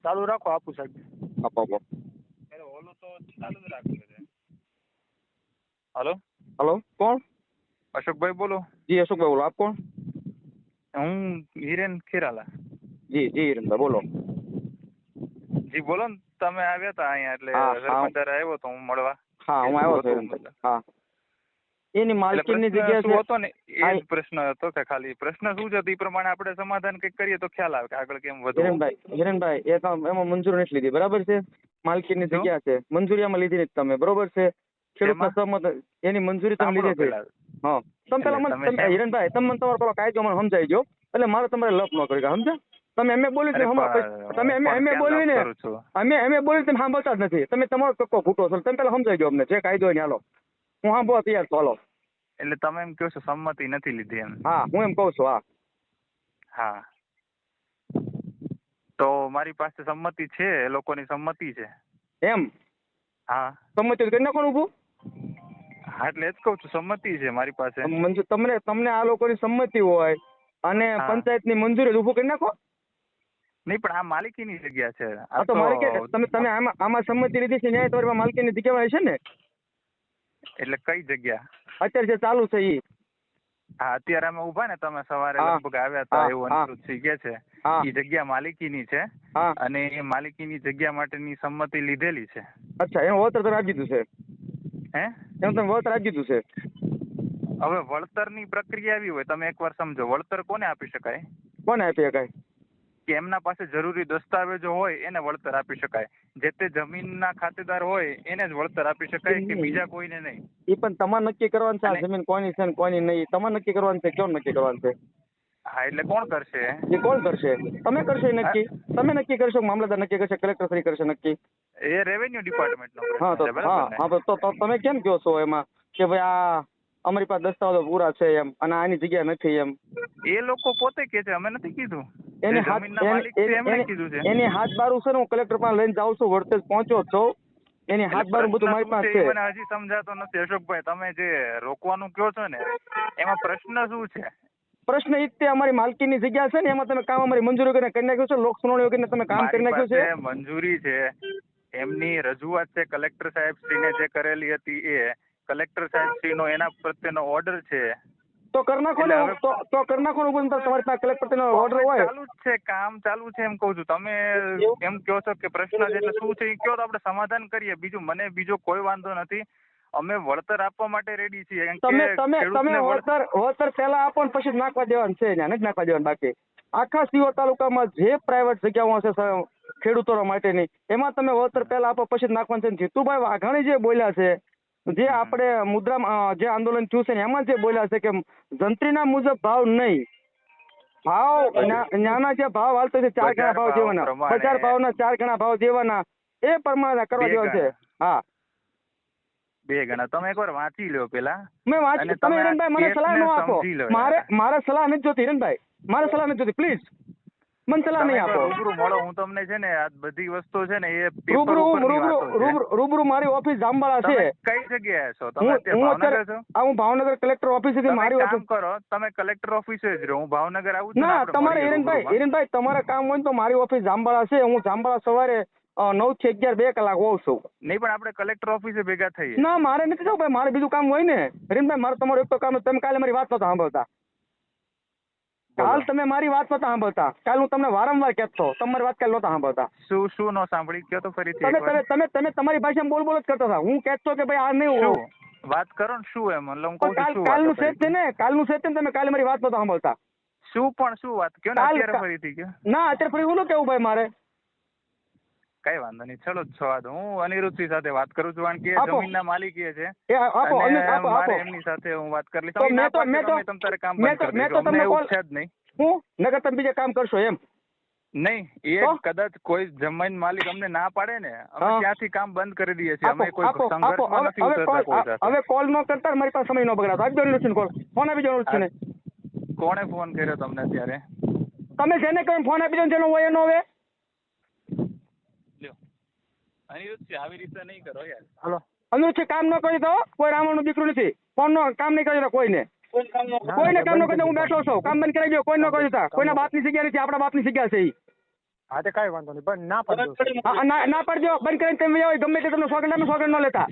ચાલુ રાખો, આપું સાહેબ. આપો આપો. ઓલું તો ચાલુ જ રાખેલું છે. હલો, હલો, કોણ? અશોકભાઈ બોલો. જી અશોકભાઈ બોલો. આપ કોણ? હું હિરેન ખેરાલા. જી જી હિરેનભાઈ બોલો. જી બોલો ને. તમે આવ્યા હતા અહીંયા એટલે હા, સરપંચારે આવ્યો તો હું મળવા. હા હું આવ્યો છું હિરેનભાઈ. હા એની માલકીનની જગ્યા શું છે. હતો ને એ જ પ્રશ્ન હતો કે ખાલી પ્રશ્ન શું છે એ પ્રમાણે આપણે સમાધાન કંઈક કરીએ તો ખ્યાલ આવે કે આગળ કેમ વધવું. હિરેનભાઈ એ તો એમાં મંજૂરી નથી લીધી, બરાબર છે? માલકીનની શું? જગ્યા છે, મંજૂરી આમાં લીધી નથી તમે, બરોબર છે? ખેડૂતના સહમત એની મંજૂરી તમે લીધી છે. હા તમે પેલા મને હિરેનભાઈ તમે મને તમારો પેલો કાયદો મને સમજાઈ ગયો, એટલે મારે તમારે લપ ન કરી સમજ્યા. તમે એમ બોલ્યું છે, તમે એમ બોલ્યું ને અમે બોલ્યું તમે સાંભળતા જ નથી. તમે તમારો કક્કો ફૂટો છો. તમે પેલા સમજાઈ ગયો અમને જે કાયદો હોય ને હાલો. હું સાંભળવા તૈયાર છું, હાલો. એટલે તમે એમ કહો છો સંમતિ નથી લીધી એમ? હા હું એમ કહું છું. હા હા તો મારી પાસે સંમતિ છે, એ લોકોની સંમતિ છે. એમ? હા સંમતિ કરી નાખો ઊભું. હા એટલે જ કહું છું સંમતિ છે મારી પાસે. તમને આ લોકોની સંમતિ હોય અને પંચાયતની મંજૂરી ઊભું કરી નાખો. નહીં પણ આ માલિકીની જગ્યા છે. આ તો માલિકી તમે આમાં સંમતિ લીધી છે, ન્યાય તમારી માલિકીની જગ્યા છે ને? એટલે કઈ જગ્યા? અત્યારે જે ચાલુ છે ઈ. હા અત્યારે અમે ઉભા ને તમે સવારે લગભગ આવ્યા હતા એવું અનુરૂધ કે છે. એ જગ્યા માલિકીની છે અને એ માલિકીની જગ્યા માટેની સંમતિ લીધેલી છે. અચ્છા એનું વળતર તમે આપી દીધું છે? હે એનું તમે વળતર આપી દીધું છે? હવે વળતરની પ્રક્રિયા એવી હોય, તમે એકવાર સમજો, વળતર કોને આપી શકાય? કોને આપી શકાય? કે એમના પાસે જરૂરી દસ્તાવેજો હોય એને વળતર આપી શકાય. જે તે જમીનના ખાતેદાર હોય એને જ વળતર આપી શકાય કે બીજા કોઈને નહીં? એ પણ તમારે નક્કી કરવાનું છે આ જમીન કોની છે ને કોની નહીં. તમારે નક્કી કરવાનું છે. કેમ નક્કી કરવાનું છે? હા એટલે કોણ કરશે? એ કોણ કરશે? તમે કરશો નક્કી? તમે નક્કી કરશો? મામલતદાર નક્કી કરશે? કલેક્ટર શ્રી કરશે નક્કી? એ રેવન્યુ ડિપાર્ટમેન્ટનો હા તો તમે કેમ કહો છો એમાં કે ભાઈ આ અમારી પાસે દસ્તાવેજો પૂરા છે એમ અને આની જગ્યા નથી એમ? એ લોકો પોતે કે છે, અમે નથી કીધું. એની હાથ બારું છે ને, હું કલેક્ટર પાસે લઈને જાઉં છું, વળતે પહોંચ્યો છો. એની હાથ બારું બધું મારી પાસે છે. મને હજી સમજાતો નથી અશોકભાઈ. તમે જે રોકવાનું કહો છો ને એમાં પ્રશ્ન શું છે? પ્રશ્ન એ જ અમારી માલકીની જગ્યા છે ને, એમાં તમે કામ અમારી મંજૂરી કરીને કરી નાખ્યું છે. લોક સુનાવણી વગર તમે કામ કરી નાખ્યું છે. મંજૂરી છે, એમની રજૂઆત છે કલેક્ટર સાહેબ શ્રીને જે કરેલી હતી એ કલેક્ટર સાહેબ શ્રીનો એના પ્રત્યેનો ઓર્ડર છે. તો કરી નાખો ને. તો કરી નાખો ને. તમારી પાસે કલેક્ટર નો ઓર્ડર હોય. ચાલુ જ છે, કામ ચાલુ છે એમ કહું છું. તમે એમ કહો છો કે પ્રશ્ન એટલે શું છે એ કહો તો આપણે સમાધાન કરીએ. બીજું મને બીજો કોઈ વાંધો નથી. અમે વળતર આપવા માટે રેડી છીએ. તમે વળતર પહેલા આપો ને પછી નાખવા દેવાનું છે. નથી નાખવા દેવાનું. બાકી આખા સિહોર તાલુકામાં જે પ્રાઇવેટ જગ્યાઓ છે ખેડૂતો માટેની, એમાં તમે વળતર પહેલા આપો પછી નાખવાનું છે. જીતુભાઈ વાઘાણી જે બોલ્યા છે, જે આપણે મુદ્રા જે આંદોલન થયું છે એમાં જે બોલ્યા છે કે જંત્રીના મુજબ ભાવ નહીં, ભાવ નાના જે ભાવ હાલતો છે 4 ગણા ભાવ દેવાના, બજાર ભાવના 4 ગણા ભાવ દેવાના, એ પ્રમાણે કરવા દેવાનું છે. હા 2 ગણા. તમે એકવાર વાંચી લો પેલા. મેં વાંચી. તમે હિરેનભાઈ મને સલાહ ન આપો. મારે સલાહ નથી જોતી હિરેનભાઈ. મારે સલાહ નથી જોતી. પ્લીઝ મને સલાહ નહીં આપો. રૂબરૂ મળો. હું તમને છે ને આ બધી વસ્તુ છે ને એ રૂબરૂ મારી ઓફિસ જામવાળા છે. કઈ જગ્યાએ છો તમે? ભાવનગર છો? હું ભાવનગર કલેક્ટર ઓફિસ થી મારી ઓફિસ. કરો તમે કલેક્ટર ઓફિસે જ રહો. હું ભાવનગર આવું છું. ના તમારે હિરેનભાઈ તમારે કામ હોય તો મારી ઓફિસ જામવાળા છે. હું જામવાળા સવારે 9 થી 11 2 કલાક હોઉં છું. નહીં પણ આપણે કલેક્ટર ઓફિસે ભેગા થઈએ. ના મારે નથી જવું ભાઈ. મારે બીજું કામ હોય ને હિરેનભાઈ. મારે તમારું એક તો કામ. તમે કાલે મારી વાત નહોતા સાંભળતા. કાલ તમે મારી વાત નહોતા સાંભળતા. કાલ હું તમને વારંવાર કહેતો. તમારી વાત કાલ નહોતા સાંભળતા. શું નો સાંભળી? કયો તો ફરીથી. તમે તમારી ભાષામાં બોલ જ કરતા હતા. હું કહેતો કે ભાઈ આ નહીં વાત કરો ને શું એમ. કાલનું સેટ છે ને, કાલનું સેટ છે ને. તમે કાલે મારી વાત નહોતા સાંભળતા. શું વાત કયો ને અત્યારે ફરીથી કયો. ના અત્યારે ફરી ઓલું કેવું ભાઈ મારે. કઈ વાંધો નહીં. ચલો હું અનિરુદ્ધસિંહ સાથે વાત કરું છું. કારણ કે જમીનના માલિક એ છે. મારે એમની સાથે હું વાત કરી લઈશ. હું નકર તમે બીજા કામ કરશો એમ નહીં. એ કદાચ કોઈ જમીન માલિક અમને ના પાડે ને, અમે ત્યાંથી કામ બંધ કરી દઈએ છીએ. અમે કોઈ સંઘર્ષમાં નથી ઉતરતા કોઈ સાથે. હવે કોલ ન કરતા મારી પાસે સમય ન બગાડો. આપજો અનિરુદ્ધસિંહ કોલ. ફોન આપી જવાનું છે ને. કોણે ફોન કર્યો તમને અત્યારે? તમે જેને કહ્યું ફોન આપી દો. જેનો હોય એનો હવે. અનિરુદ્ધસિંહ આવી રીતે નહીં કરો યાર. હાલો અનિરુદ્ધસિંહ કામ ન કરી દો. કોઈ રાવણનું દીકરું નથી. ફોન નો કામ નહીં કરી દો કોઈને. કોઈને કામ ન કરી દો. હું બેઠો છું. કામ બંધ કરાવી દો. કોઈ ન કરી દેતા. કોઈના બાપની જગ્યા નથી. આપણા બાપની જગ્યા છે. હા તે કાંઈ વાંધો નહીં બંધ ના પાડી દઉં. ના પાડજો બંધ કરીને તમે આવો ગમે તે તમને સોગંદ ન લેતા.